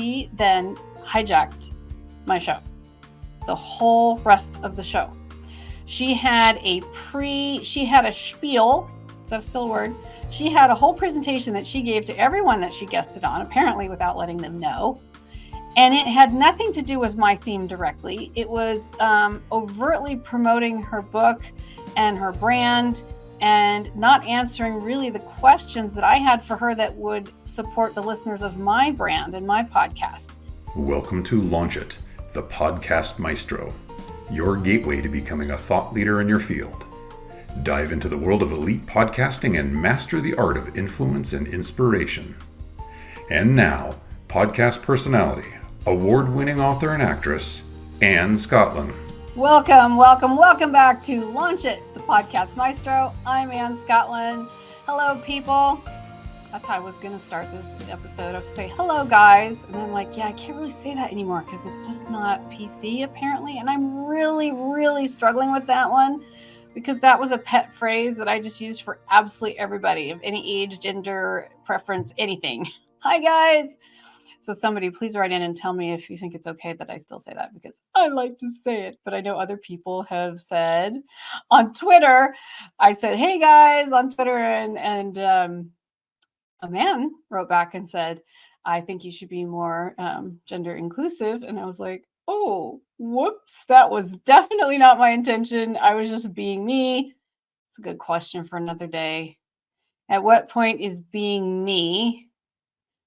she then hijacked my show, the whole rest of the show. She had a spiel. Is that still a word? She had a whole presentation that she gave to everyone that she guested on, apparently without letting them know. And it had nothing to do with my theme directly. It was overtly promoting her book and her brand and not answering really the questions that I had for her that would support the listeners of my brand and my podcast. Welcome to Launch It, the Podcast Maestro, your gateway to becoming a thought leader in your field. Dive into the world of elite podcasting and master the art of influence and inspiration. And now, podcast personality, award-winning author and actress, Anne Scottlin. Welcome back to Launch It, the Podcast Maestro. I'm Anne Scottlin. Hello, people. That's how I was going to start this episode. I was going to say, hello, guys. And then I'm like, I can't really say that anymore because it's just not PC, apparently. And I'm really struggling with that one because that was a pet phrase that I just used for absolutely everybody of any age, gender, preference, anything. Hi, guys. So somebody please write in and tell me if you think it's okay that I still say that because I like to say it. But I know other people have said on Twitter, I said, hey, guys, on Twitter. And a man wrote back and said, I think you should be more gender inclusive. And I was like, oh, whoops, that was definitely not my intention. I was just being me. It's a good question for another day. At what point is being me?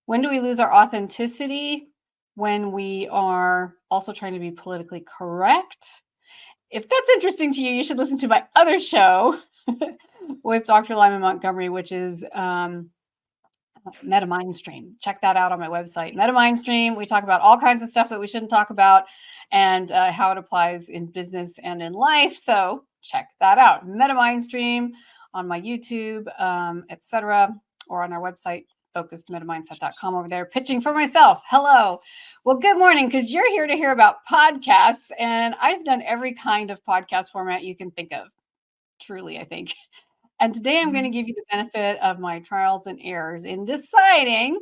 When do we lose our authenticity? When we are also trying to be politically correct? If that's interesting to you, you should listen to my other show with Dr. Lyman Montgomery, which is Meta Mindstream. Check that out on my website. Meta Mindstream, we talk about all kinds of stuff that we shouldn't talk about and how it applies in business and in life. So check that out. Meta Mindstream on my YouTube, etc., or on our website, focusedmetamindset.com over there, pitching for myself. Hello. Well, good morning, because you're here to hear about podcasts, and I've done every kind of podcast format you can think of, truly, I think. And today I'm going to give you the benefit of my trials and errors in deciding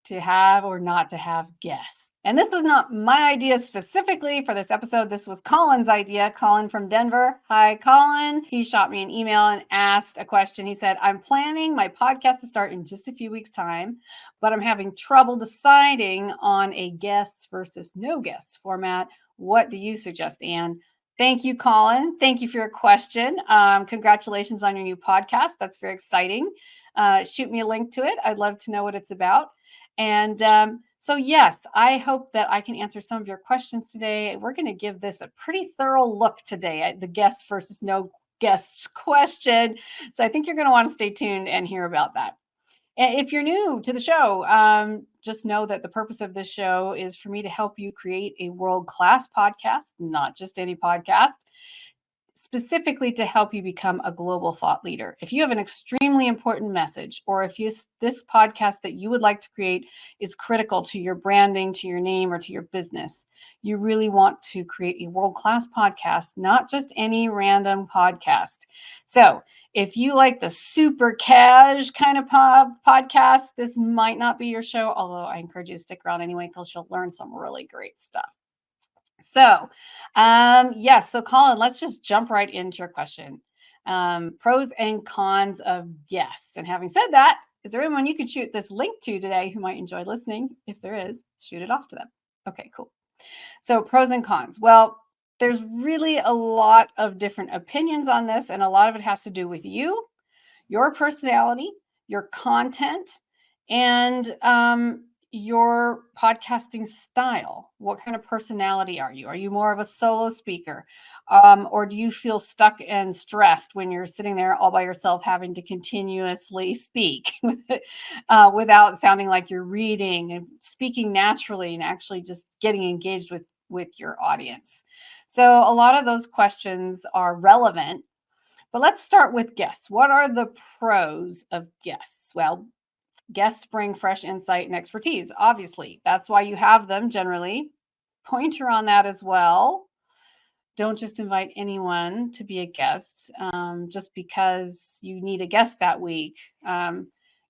to have or not to have guests. And this was not my idea specifically for this episode. This was Colin's idea. Colin from Denver. Hi, Colin. He shot me an email and asked a question. He said, I'm planning my podcast to start in just a few weeks' time, but I'm having trouble deciding on a guests versus no guests format. What do you suggest, Anne? Thank you, Colin. Thank you for your question. Congratulations on your new podcast. That's very exciting. Shoot me a link to it. I'd love to know what it's about. And so, yes, I hope that I can answer some of your questions today. We're going to give this a pretty thorough look today at the guests versus no guests question. So I think you're going to want to stay tuned and hear about that. And if you're new to the show, just know that the purpose of this show is for me to help you create a world-class podcast, not just any podcast, specifically to help you become a global thought leader. If you have an extremely important message, or if this podcast that you would like to create is critical to your branding, to your name, or to your business, you really want to create a world-class podcast, not just any random podcast. So if you like the super cash kind of podcast, this might not be your show, although I encourage you to stick around anyway, because you'll learn some really great stuff. So, yes. So Colin, let's just jump right into your question. Pros and cons of guests. And having said that, is there anyone you could shoot this link to today who might enjoy listening? If there is, shoot it off to them. Okay, cool. So pros and cons. Well, there's really a lot of different opinions on this, and a lot of it has to do with you, your personality, your content, and your podcasting style. What kind of personality are you? Are you more of a solo speaker? Or do you feel stuck and stressed when you're sitting there all by yourself having to continuously speak without sounding like you're reading and speaking naturally and actually just getting engaged with your audience? So a lot of those questions are relevant, but let's start with guests. What are the pros of guests? Well, guests bring fresh insight and expertise. Obviously, that's why you have them generally. Pointer on that as well. Don't just invite anyone to be a guest just because you need a guest that week.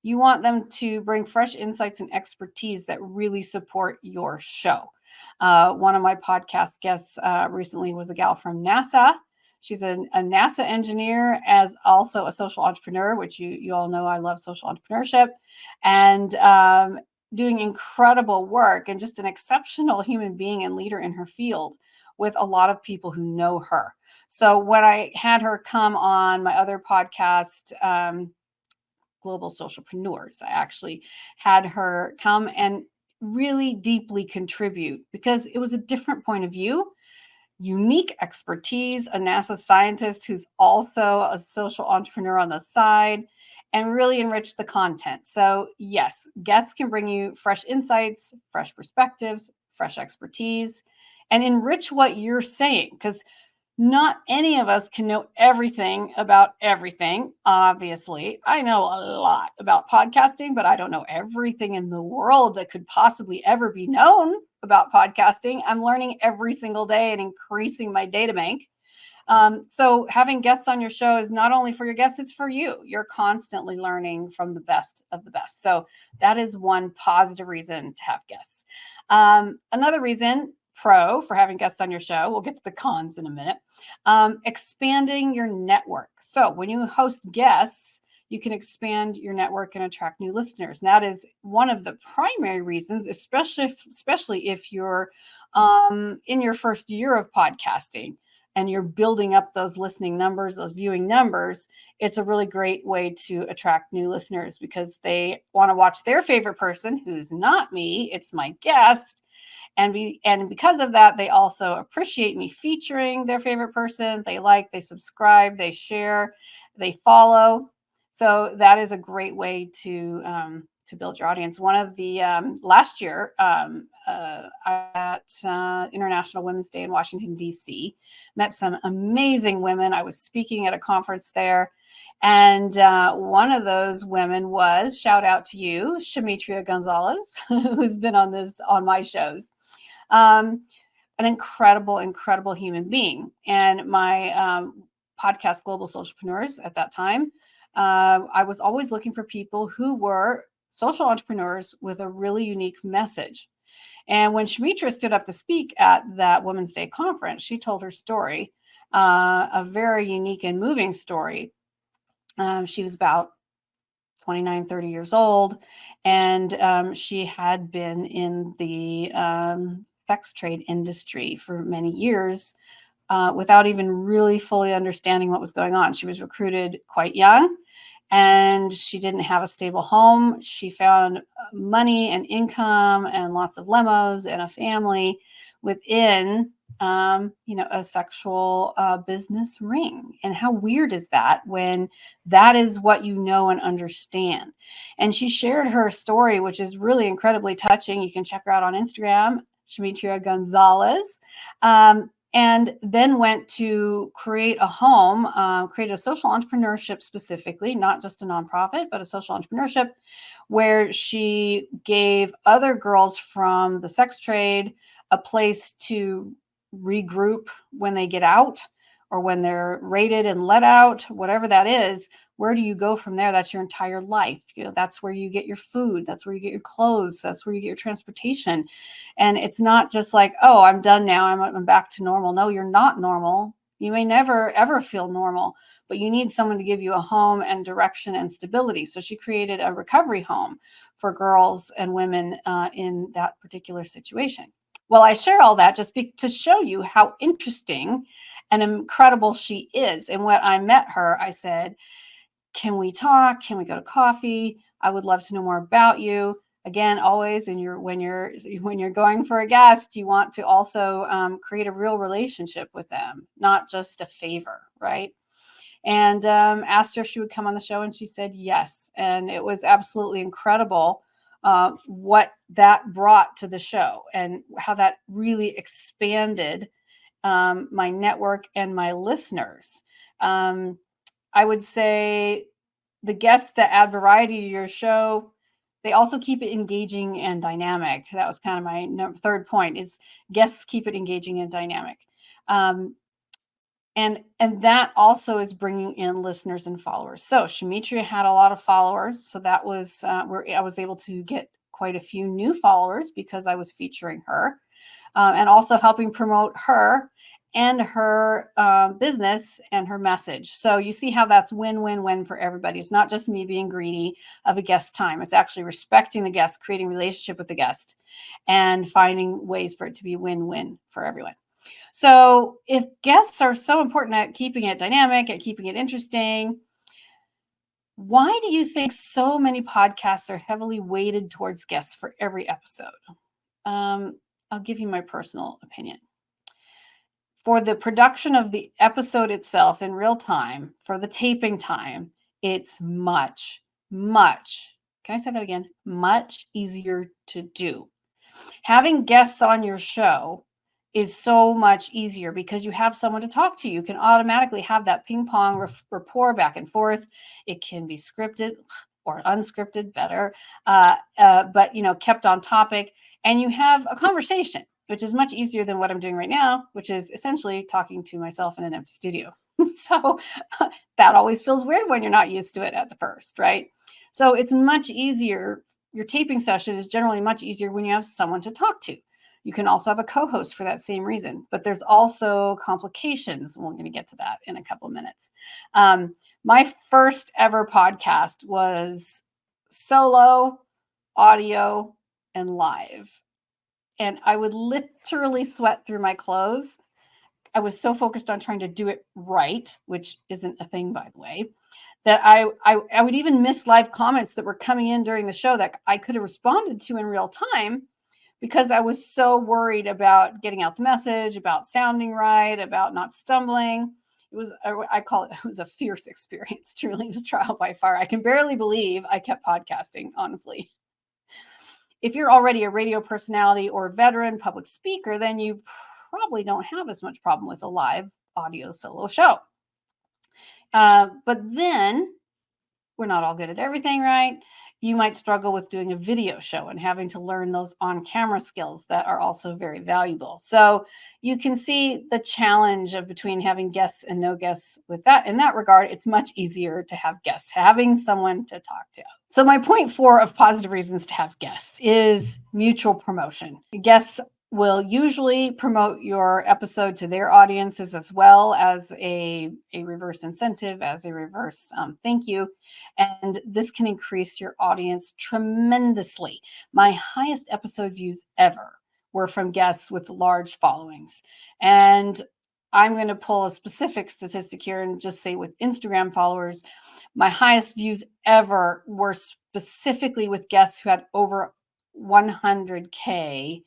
You want them to bring fresh insights and expertise that really support your show. One of my podcast guests recently was a gal from NASA. She's a NASA engineer, as also a social entrepreneur, which you all know I love social entrepreneurship, and doing incredible work, and just an exceptional human being and leader in her field with a lot of people who know her. So when I had her come on my other podcast, Global Socialpreneurs, I actually had her come and really deeply contribute, because it was a different point of view, unique expertise, a NASA scientist who's also a social entrepreneur on the side, and really enrich the content. So yes, guests can bring you fresh insights, fresh perspectives, fresh expertise, and enrich what you're saying, because not any of us can know everything about everything. Obviously, I know a lot about podcasting, but I don't know everything in the world that could possibly ever be known about podcasting. I'm learning every single day and increasing my data bank. So having guests on your show is not only for your guests, it's for you. You're constantly learning from the best of the best. So that is one positive reason to have guests. Another reason, pro, for having guests on your show, we'll get to the cons in a minute, expanding your network. So when you host guests, you can expand your network and attract new listeners. And that is one of the primary reasons, especially if you're in your first year of podcasting and you're building up those listening numbers, those viewing numbers. It's a really great way to attract new listeners, because they want to watch their favorite person, who's not me, it's my guest. And because of that, they also appreciate me featuring their favorite person. They like, they subscribe, they share, they follow. So that is a great way to build your audience. One of the last year at International Women's Day in Washington, D.C., met some amazing women. I was speaking at a conference there. And one of those women was, shout out to you, Shamitria Gonzalez, who's been on my shows. An incredible human being. And my podcast, Global Socialpreneurs, at that time, I was always looking for people who were social entrepreneurs with a really unique message. And when Shamitra stood up to speak at that Women's Day conference, she told her story, a very unique and moving story. She was about 29, 30 years old, and she had been in the sex trade industry for many years without even really fully understanding what was going on. She was recruited quite young, and she didn't have a stable home. She found money and income and lots of limos and a family within a sexual business ring. And how weird is that when that is what you know and understand? And she shared her story, which is really incredibly touching. You can check her out on Instagram, Shamitria Gonzalez. And then went to create a home, create a social entrepreneurship specifically, not just a nonprofit, but a social entrepreneurship, where she gave other girls from the sex trade a place to regroup when they get out, or when they're rated and let out, whatever that is. Where do you go from there? That's your entire life. That's where you get your food. That's where you get your clothes. That's where you get your transportation. And it's not just like, oh, I'm done now, I'm back to normal. No, you're not normal. You may never, ever feel normal, but you need someone to give you a home and direction and stability. So she created a recovery home for girls and women in that particular situation. Well, I share all that just to show you how interesting and incredible she is. And when I met her, I said, can we talk? Can we go to coffee? I would love to know more about you. Again, always when you're going for a guest, you want to also create a real relationship with them, not just a favor, right? And asked her if she would come on the show, and she said yes. And it was absolutely incredible what that brought to the show, and how that really expanded my network and my listeners. I would say the guests that add variety to your show, they also keep it engaging and dynamic. That was kind of my third point, is guests keep it engaging and dynamic. And that also is bringing in listeners and followers. So Shamitria had a lot of followers. So that was where I was able to get quite a few new followers because I was featuring her and also helping promote her and her business and her message. So you see how that's win-win-win for everybody. It's not just me being greedy of a guest time. It's actually respecting the guest, creating relationship with the guest, and finding ways for it to be win-win for everyone. So if guests are so important at keeping it dynamic, at keeping it interesting, why do you think so many podcasts are heavily weighted towards guests for every episode? I'll give you my personal opinion. For the production of the episode itself in real time, for the taping time, it's much, can I say that again? Much easier to do. Having guests on your show is so much easier because you have someone to talk to. You can automatically have that ping pong rapport back and forth. It can be scripted or unscripted, better, but kept on topic, and you have a conversation, which is much easier than what I'm doing right now, which is essentially talking to myself in an empty studio. So that always feels weird when you're not used to it at the first, right? So it's much easier. Your taping session is generally much easier when you have someone to talk to. You can also have a co-host for that same reason, but there's also complications. We're going to get to that in a couple of minutes. My first ever podcast was solo, audio, and live. And I would literally sweat through my clothes. I was so focused on trying to do it right, which isn't a thing, by the way, that I would even miss live comments that were coming in during the show that I could have responded to in real time because I was so worried about getting out the message, about sounding right, about not stumbling. It was, I call it was a fierce experience. Truly, it was trial by fire. I can barely believe I kept podcasting, honestly. If you're already a radio personality or a veteran public speaker, then you probably don't have as much problem with a live audio solo show. But then we're not all good at everything, right? You might struggle with doing a video show and having to learn those on-camera skills that are also very valuable. So you can see the challenge of between having guests and no guests with that. In that regard, it's much easier to have guests, having someone to talk to. So my point 4 of positive reasons to have guests is mutual promotion. Guests will usually promote your episode to their audiences as well as a reverse incentive, as a reverse thank you. And this can increase your audience tremendously. My highest episode views ever were from guests with large followings. And I'm going to pull a specific statistic here and just say with Instagram followers, my highest views ever were specifically with guests who had over 100K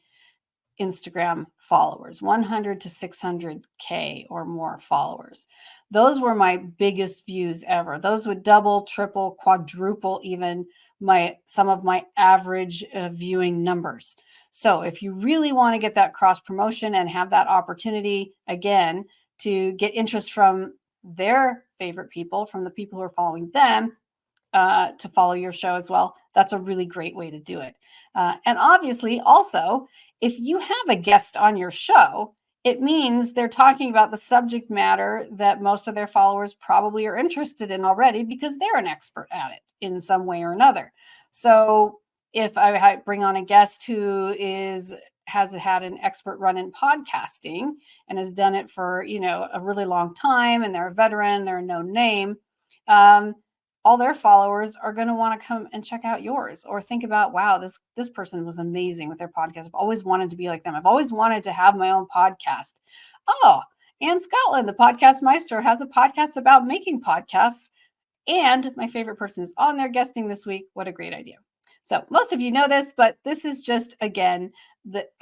Instagram followers, 100 to 600K or more followers. Those were my biggest views ever. Those would double, triple, quadruple even some of my average viewing numbers. So if you really want to get that cross promotion and have that opportunity, again, to get interest from their favorite people, from the people who are following them, to follow your show as well, that's a really great way to do it. And obviously, also, if you have a guest on your show, it means they're talking about the subject matter that most of their followers probably are interested in already because they're an expert at it in some way or another. So if I bring on a guest who has had an expert run in podcasting and has done it for a really long time, and they're a veteran, they're a known name, all their followers are going to want to come and check out yours or think about, wow, this person was amazing with their podcast. I've always wanted to be like them. I've always wanted to have my own podcast. Oh, Anne Scottlin, the Podcast Maestro, has a podcast about making podcasts. And my favorite person is on there guesting this week. What a great idea. So most of you know this, but this is just, again,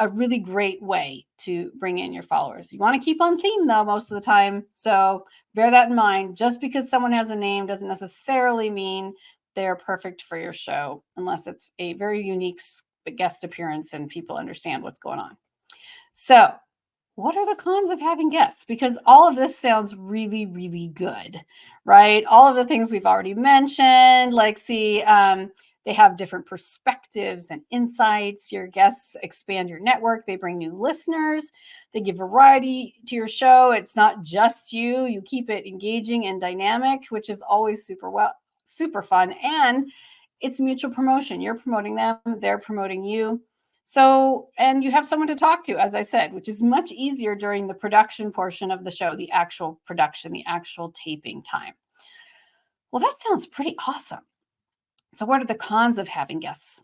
a really great way to bring in your followers. You want to keep on theme, though, most of the time. So bear that in mind. Just because someone has a name doesn't necessarily mean they're perfect for your show, unless it's a very unique guest appearance and people understand what's going on. So what are the cons of having guests? Because all of this sounds really, really good, right? All of the things we've already mentioned, like They have different perspectives and insights. Your guests expand your network. They bring new listeners. They give variety to your show. It's not just you. You keep it engaging and dynamic, which is always super fun. And it's mutual promotion. You're promoting them, they're promoting you. So, and you have someone to talk to, as I said, which is much easier during the production portion of the show, the actual production, the actual taping time. Well, that sounds pretty awesome. So, what are the cons of having guests?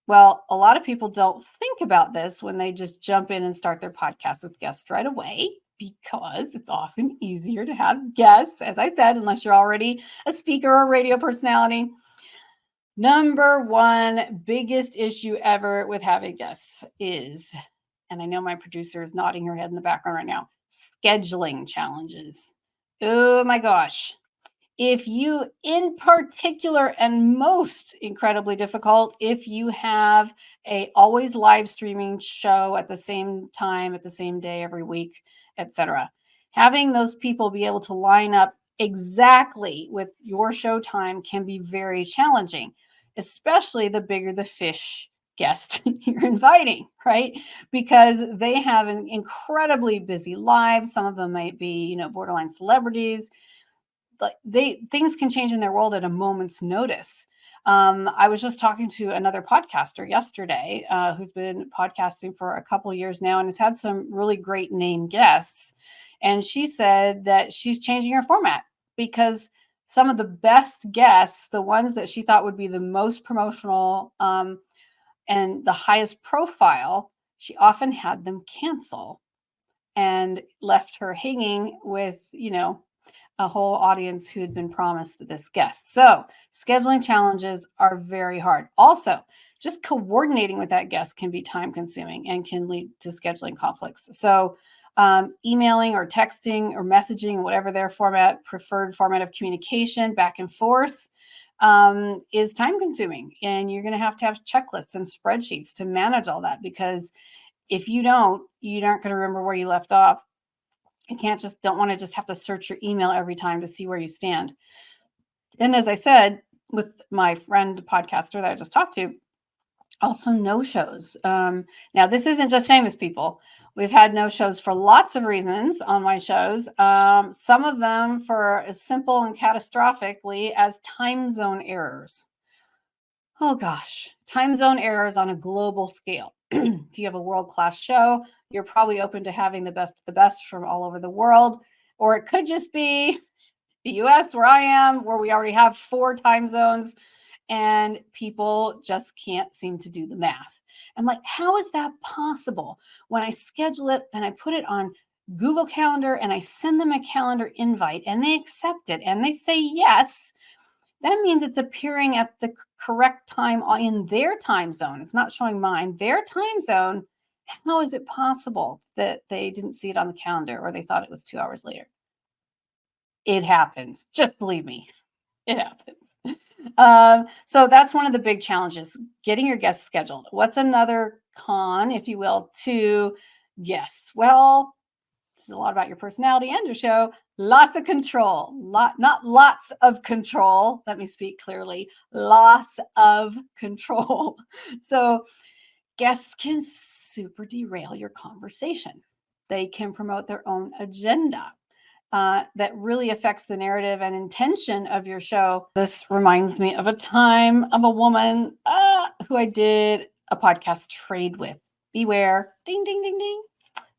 Well, a lot of people don't think about this when they just jump in and start their podcast with guests right away, because it's often easier to have guests, as I said, unless you're already a speaker or radio personality. Number one biggest issue ever with having guests is, and I know my producer is nodding her head in the background right now, scheduling challenges. Oh my gosh. If you, in particular, and most incredibly difficult, if you have a always live streaming show at the same time, at the same day, every week, etc., having those people be able to line up exactly with your show time can be very challenging, especially the bigger the fish guest you're inviting, right? Because they have an incredibly busy lives. Some of them might be, borderline celebrities. But things can change in their world at a moment's notice. I was just talking to another podcaster yesterday who's been podcasting for a couple of years now and has had some really great name guests. And she said that she's changing her format because some of the best guests, the ones that she thought would be the most promotional and the highest profile, she often had them cancel and left her hanging with, a whole audience who had been promised this guest. So scheduling challenges are very hard. Also, just coordinating with that guest can be time consuming and can lead to scheduling conflicts. So emailing or texting or messaging, whatever their preferred format of communication back and forth is time consuming. And you're going to have checklists and spreadsheets to manage all that, because if you aren't going to remember where you left off. You don't want to just have to search your email every time to see where you stand. And as I said, with my friend podcaster that I just talked to, also no-shows. Now, this isn't just famous people. We've had no-shows for lots of reasons on my shows. Some of them for as simple and catastrophically as time zone errors. Oh gosh, time zone errors on a global scale. If you have a world-class show, you're probably open to having the best of the best from all over the world. Or it could just be the US, where I am, where we already have 4 time zones and people just can't seem to do the math. I'm like, how is that possible? When I schedule it and I put it on Google Calendar and I send them a calendar invite and they accept it and they say yes, that means it's appearing at the correct time in their time zone. It's not showing mine, their time zone. How is it possible that they didn't see it on the calendar or they thought it was 2 hours later? It happens. Just believe me, it happens. So that's one of the big challenges, getting your guests scheduled. What's another con, if you will, to guests? Well, this is a lot about your personality and your show. Lots of control, not lots of control. Let me speak clearly. Loss of control. So guests can super derail your conversation. They can promote their own agenda that really affects the narrative and intention of your show. This reminds me of a time of a woman who I did a podcast trade with. Beware, ding, ding, ding, ding.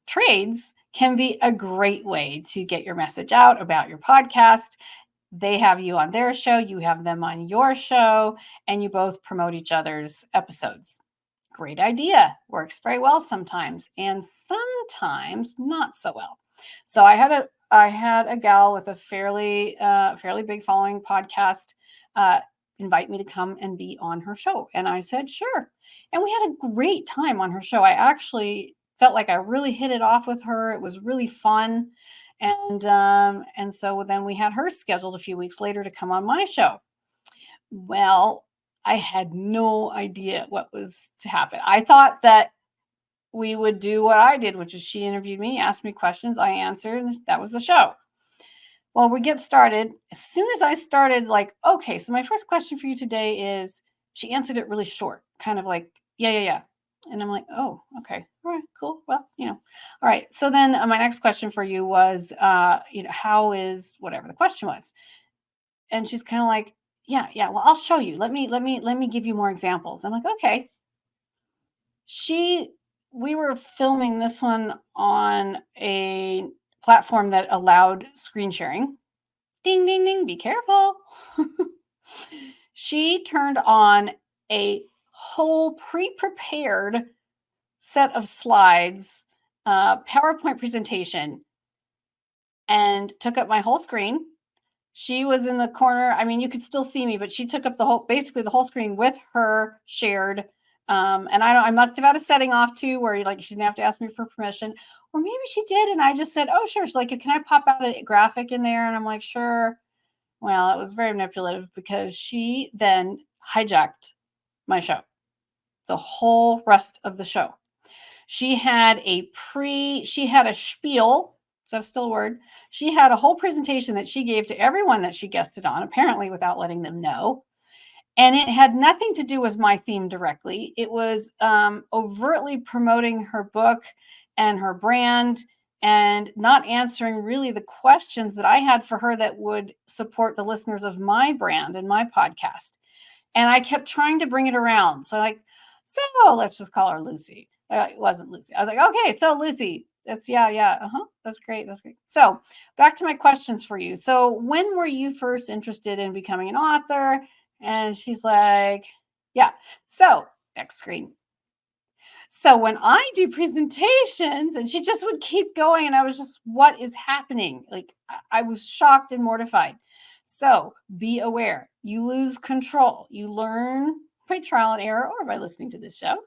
Trades can be a great way to get your message out about your podcast. They have you on their show, you have them on your show, and you both promote each other's episodes. Great idea. Works very well sometimes, and sometimes not so well. So I had a gal with a fairly big following podcast invite me to come and be on her show, and I said sure. And we had a great time on her show. I actually felt like I really hit it off with her. It was really fun. And so then we had her scheduled a few weeks later to come on my show. Well, I had no idea what was to happen. I thought that we would do what I did, which is she interviewed me, asked me questions, I answered, and that was the show. Well, we get started. As soon as I started, okay, so my first question for you today is, she answered it really short, kind of like, yeah. And I'm like, oh, okay. All right, cool. Well, all right. So then my next question for you was, how is whatever the question was? And she's kind of like, yeah. Well, I'll show you. Let me give you more examples. I'm like, okay. We were filming this one on a platform that allowed screen sharing. Ding, ding, ding. Be careful. She turned on a whole pre-prepared set of slides, PowerPoint presentation, and took up my whole screen. She was in the corner. I mean, you could still see me, but she took up basically the whole screen with her shared. And I must have had a setting off too, where she didn't have to ask me for permission, or maybe she did, and I just said, "Oh, sure." She's like, "Can I pop out a graphic in there?" And I'm like, "Sure." Well, it was very manipulative because she then hijacked my show, the whole rest of the show. She had a spiel. Is that still a word? She had a whole presentation that she gave to everyone that she guested on, apparently without letting them know. And it had nothing to do with my theme directly. It was overtly promoting her book and her brand, and not answering really the questions that I had for her that would support the listeners of my brand and my podcast. And I kept trying to bring it around. So let's just call her Lucy. It wasn't Lucy. I was like, okay, so Lucy, that's that's great. So back to my questions for you. So when were you first interested in becoming an author? And she's like, yeah. So next screen. So when I do presentations, and she just would keep going, and I was just, what is happening? I was shocked and mortified. So be aware, you lose control. You learn by trial and error or by listening to this show.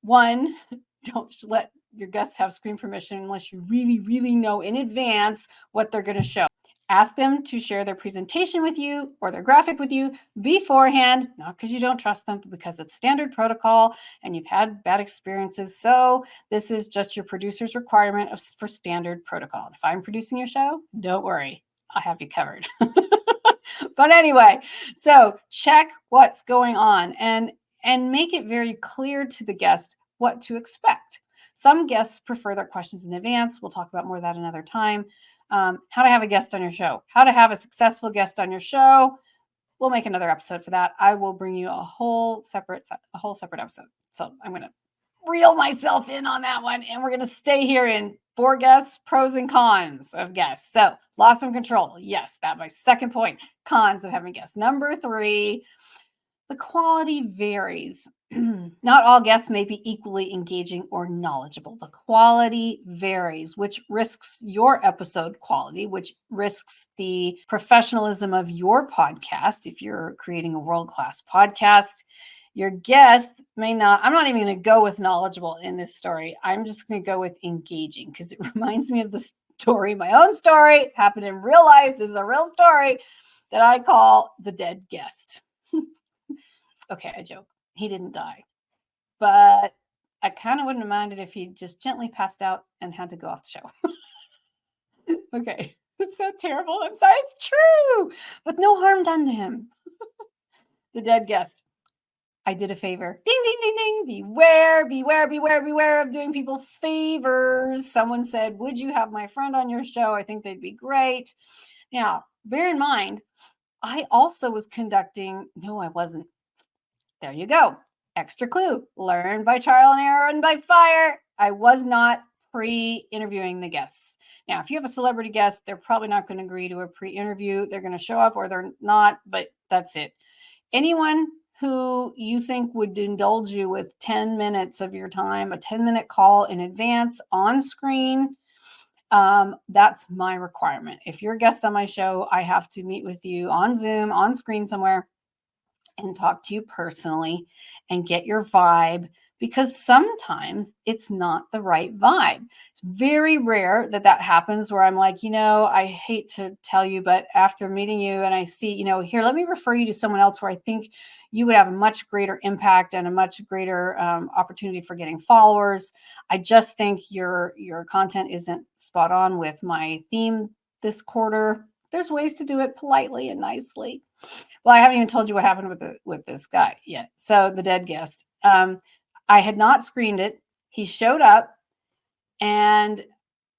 One, don't let your guests have screen permission unless you really, really know in advance what they're going to show. Ask them to share their presentation with you or their graphic with you beforehand, not because you don't trust them, but because it's standard protocol and you've had bad experiences. So this is just your producer's requirement for standard protocol. If I'm producing your show, don't worry, I'll have you covered. But anyway, so check what's going on and make it very clear to the guest what to expect. Some guests prefer their questions in advance. We'll talk about more of that another time. How to have a guest on your show, how to have a successful guest on your show. We'll make another episode for that. I will bring you a whole separate episode. So I'm going to reel myself in on that one. And we're going to stay here in 4 guests, pros and cons of guests. So loss of control. Yes, that's my second point. Cons of having guests. Number 3, the quality varies. Not all guests may be equally engaging or knowledgeable. The quality varies, which risks your episode quality, which risks the professionalism of your podcast. If you're creating a world-class podcast, your guest may not, I'm not even going to go with knowledgeable in this story. I'm just going to go with engaging because it reminds me of the story, my own story. It happened in real life. This is a real story that I call the dead guest. Okay, I joke. He didn't die, but I kind of wouldn't have minded if he just gently passed out and had to go off the show. Okay, it's so terrible. I'm sorry, it's true, but no harm done to him. The dead guest. I did a favor. Ding, ding, ding, ding. Beware, beware, beware, beware of doing people favors. Someone said, would you have my friend on your show? I think they'd be great. Now, bear in mind, I also was conducting, no, I wasn't. There you go. Extra clue. Learn by trial and error and by fire. I was not pre-interviewing the guests. Now, if you have a celebrity guest, they're probably not going to agree to a pre-interview. They're going to show up or they're not, but that's it. Anyone who you think would indulge you with 10 minutes of your time, a 10-minute call in advance on screen, that's my requirement. If you're a guest on my show, I have to meet with you on Zoom, on screen somewhere, and talk to you personally and get your vibe, because sometimes it's not the right vibe. It's very rare that happens where I'm like, I hate to tell you, but after meeting you and I see, here, let me refer you to someone else where I think you would have a much greater impact and a much greater opportunity for getting followers. I just think your content isn't spot on with my theme this quarter. There's ways to do it politely and nicely. Well, I haven't even told you what happened with this guy yet. So the dead guest. I had not screened it. He showed up, and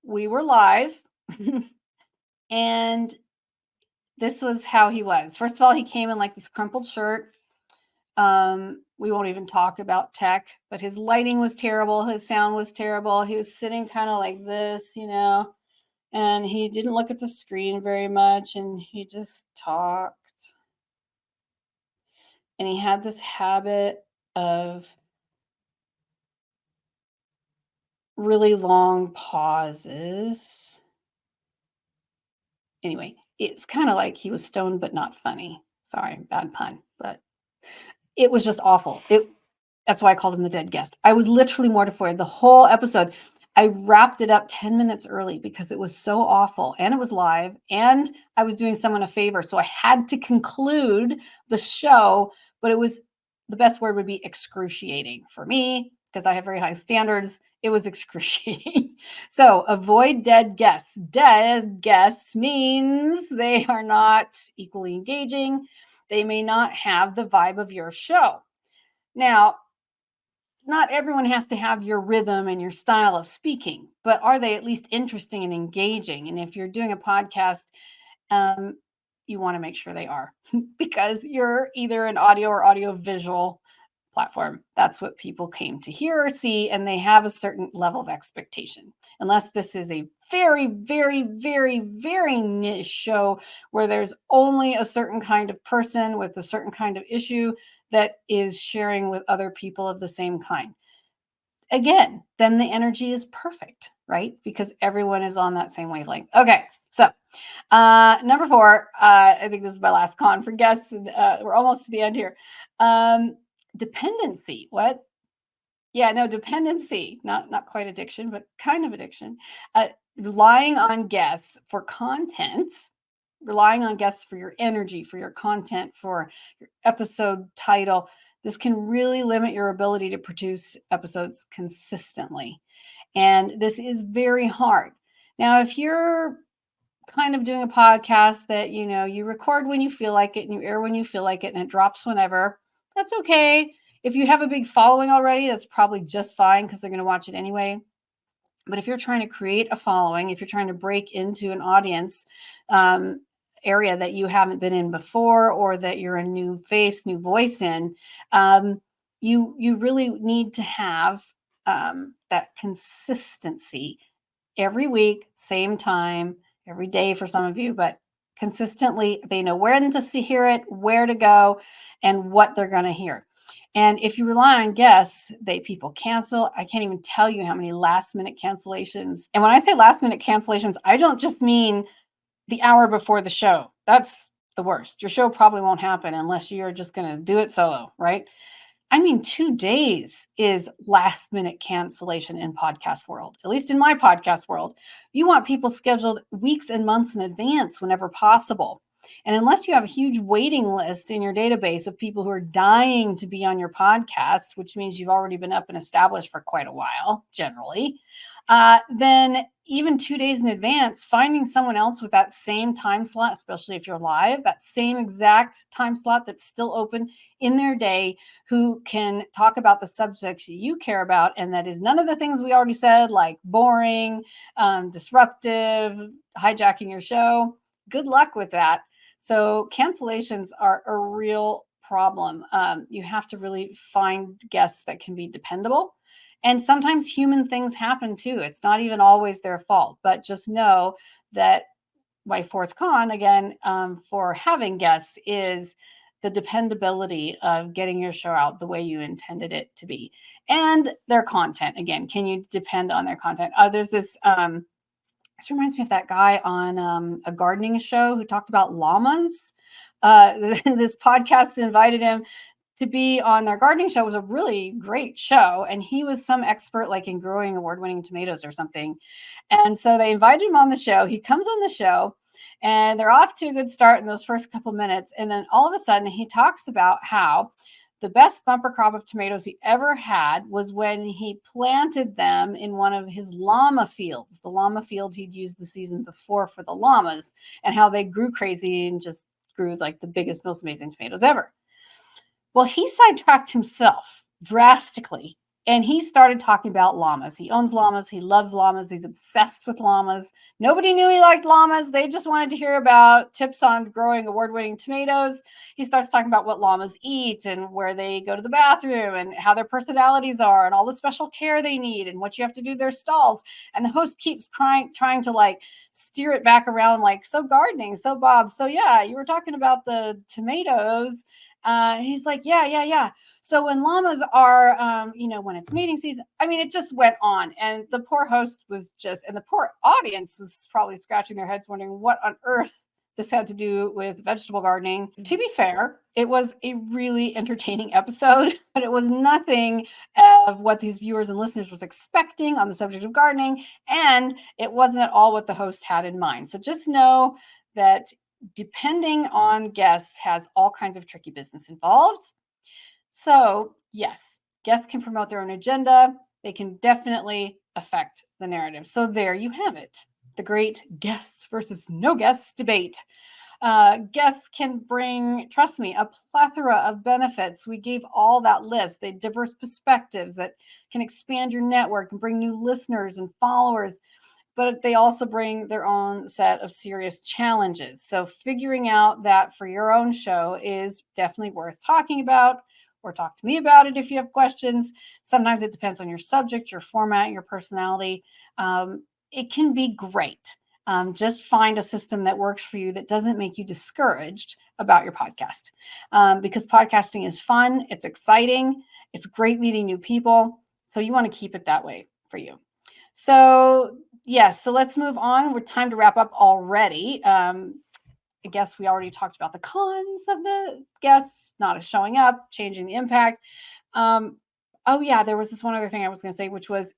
we were live. And this was how he was. First of all, he came in like this crumpled shirt. We won't even talk about tech, but his lighting was terrible. His sound was terrible. He was sitting kind of like this, and he didn't look at the screen very much, and he just talked. And he had this habit of really long pauses. Anyway, it's kind of like he was stoned but not funny. Sorry, bad pun, but it was just awful. That's why I called him the dead guest. I was literally mortified. The whole episode, I wrapped it up 10 minutes early because it was so awful, and it was live, and I was doing someone a favor. So I had to conclude the show, but the best word would be excruciating for me because I have very high standards. It was excruciating. So avoid dead guests. Dead guests means they are not equally engaging. They may not have the vibe of your show. Now, not everyone has to have your rhythm and your style of speaking, but are they at least interesting and engaging? And if you're doing a podcast, you want to make sure they are because you're either an audio or audio visual platform. That's what people came to hear or see, and they have a certain level of expectation. Unless this is a very, very, very, very niche show where there's only a certain kind of person with a certain kind of issue that is sharing with other people of the same kind. Again, then the energy is perfect, right? Because everyone is on that same wavelength. Okay, so number 4, I think this is my last con for guests. We're almost to the end here. Dependency. What? Yeah, no, dependency. Not quite addiction, but kind of addiction. Relying on guests for content, relying on guests for your energy, for your content, for your episode title. This can really limit your ability to produce episodes consistently. And this is very hard. Now, if you're kind of doing a podcast that, you record when you feel like it and you air when you feel like it and it drops whenever, that's okay. If you have a big following already, that's probably just fine because they're going to watch it anyway. But if you're trying to create a following, if you're trying to break into an audience area that you haven't been in before, or that you're a new face, new voice in, you really need to have that consistency every week, same time, every day for some of you, but consistently. They know when to hear it, where to go, and what they're going to hear. And if you rely on guests, people cancel. I can't even tell you how many last minute cancellations. And when I say last minute cancellations, I don't just mean the hour before the show. That's the worst. Your show probably won't happen unless you're just going to do it solo, right? I mean, 2 days is last minute cancellation in podcast world, at least in my podcast world. You want people scheduled weeks and months in advance whenever possible. And unless you have a huge waiting list in your database of people who are dying to be on your podcast, which means you've already been up and established for quite a while, generally, then even 2 days in advance, finding someone else with that same time slot, especially if you're live, that same exact time slot that's still open in their day, who can talk about the subjects you care about, and that is none of the things we already said, like boring, disruptive, hijacking your show. Good luck with that. So cancellations are a real problem. You have to really find guests that can be dependable. And sometimes human things happen too. It's not even always their fault, but just know that my 4th con, again, for having guests is the dependability of getting your show out the way you intended it to be. And their content, again, can you depend on their content? There's this reminds me of that guy on a gardening show who talked about llamas. This podcast invited him to be on their gardening show. It was a really great show. And he was some expert like in growing award-winning tomatoes or something. And so they invited him on the show. He comes on the show and they're off to a good start in those first couple minutes. And then all of a sudden he talks about how the best bumper crop of tomatoes he ever had was when he planted them in one of his llama fields, the llama field he'd used the season before for the llamas, and how they grew crazy and just grew like the biggest, most amazing tomatoes ever. Well, he sidetracked himself drastically. And he started talking about llamas. He owns llamas. He loves llamas. He's obsessed with llamas. Nobody knew he liked llamas. They just wanted to hear about tips on growing award-winning tomatoes. He starts talking about what llamas eat and where they go to the bathroom and how their personalities are and all the special care they need and what you have to do to their stalls. And the host keeps trying to like steer it back around like, so gardening, so Bob. So yeah, you were talking about the tomatoes. He's like, yeah. So when llamas are, when it's mating season, I mean, it just went on. And the poor host and the poor audience was probably scratching their heads wondering what on earth this had to do with vegetable gardening. To be fair, it was a really entertaining episode, but it was nothing of what these viewers and listeners was expecting on the subject of gardening. And it wasn't at all what the host had in mind. So just know that depending on guests has all kinds of tricky business involved. So yes, guests can promote their own agenda. They can definitely affect the narrative. So there you have it. The great guests versus no guests debate. Guests can bring, trust me, a plethora of benefits. We gave all that list. They diverse perspectives that can expand your network and bring new listeners and followers. But they also bring their own set of serious challenges. So figuring out that for your own show is definitely worth talking about, or talk to me about it if you have questions. Sometimes it depends on your subject, your format, your personality. It can be great. Just find a system that works for you that doesn't make you discouraged about your podcast. Because podcasting is fun, it's exciting, it's great meeting new people. So you want to keep it that way for you. So yes, so let's move on. We're time to wrap up already. I guess we already talked about the cons of the guests not showing up, changing the impact. There was this one other thing I was going to say, which was,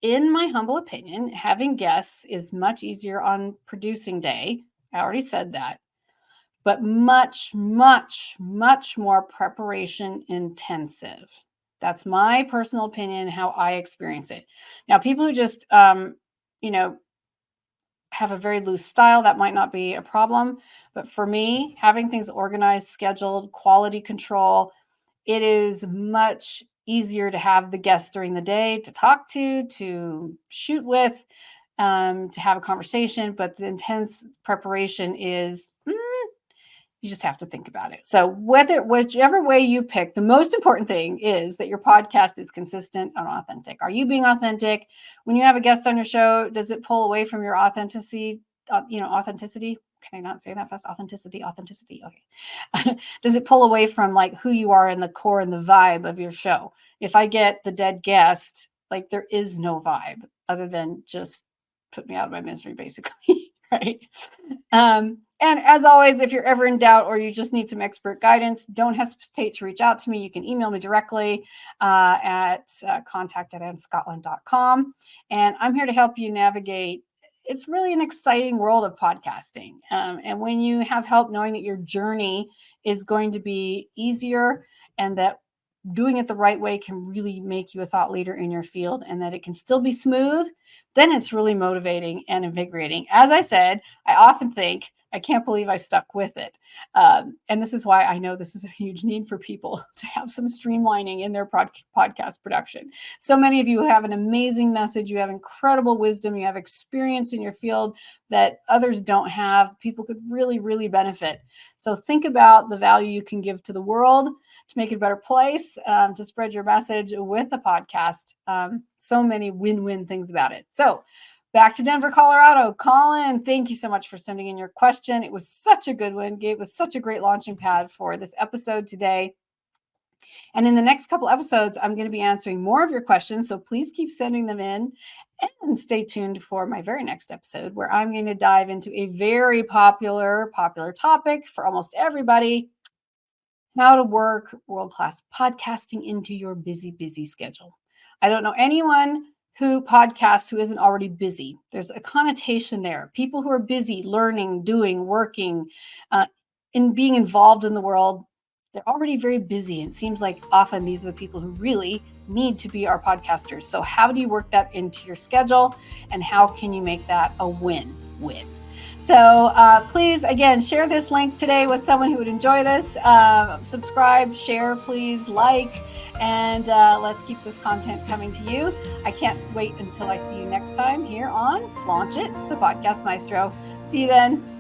in my humble opinion, having guests is much easier on producing day. I already said that, but much, much, much more preparation intensive. That's my personal opinion, how I experience it. Now, people who just, have a very loose style, that might not be a problem. But for me, having things organized, scheduled, quality control, it is much easier to have the guests during the day to talk to shoot with, to have a conversation. But the intense preparation is, you just have to think about it. So whichever way you pick, the most important thing is that your podcast is consistent and authentic. Are you being authentic? When you have a guest on your show, does it pull away from your authenticity? Authenticity. Can I not say that fast? Authenticity. Okay. Does it pull away from like who you are in the core and the vibe of your show? If I get the dead guest, like there is no vibe other than just put me out of my misery, basically. Right. And as always, if you're ever in doubt or you just need some expert guidance, don't hesitate to reach out to me. You can email me directly at contact@annescottlin.com. And I'm here to help you navigate. It's really an exciting world of podcasting. And when you have help knowing that your journey is going to be easier and that doing it the right way can really make you a thought leader in your field and that it can still be smooth, then it's really motivating and invigorating. As I said, I often think, I can't believe I stuck with it. And this is why I know this is a huge need for people to have some streamlining in their podcast production. So many of you have an amazing message. You have incredible wisdom. You have experience in your field that others don't have. People could really, really benefit. So think about the value you can give to the world to make it a better place, to spread your message with a podcast. So many win-win things about it. So back to Denver, Colorado. Colin, thank you so much for sending in your question. It was such a good one. It was such a great launching pad for this episode today. And in the next couple episodes, I'm going to be answering more of your questions. So please keep sending them in and stay tuned for my very next episode, where I'm going to dive into a very popular topic for almost everybody: how to work world-class podcasting into your busy schedule. I don't know anyone who podcasts who isn't already busy. There's a connotation there. People who are busy learning, doing, working, in being involved in the world, they're already very busy. It seems like often these are the people who really need to be our podcasters. So how do you work that into your schedule, and how can you make that a win-win? So please again, share this link today with someone who would enjoy this. Subscribe, share, please, like, and let's keep this content coming to you. I can't wait until I see you next time here on Launch It, the Podcast Maestro. See you then.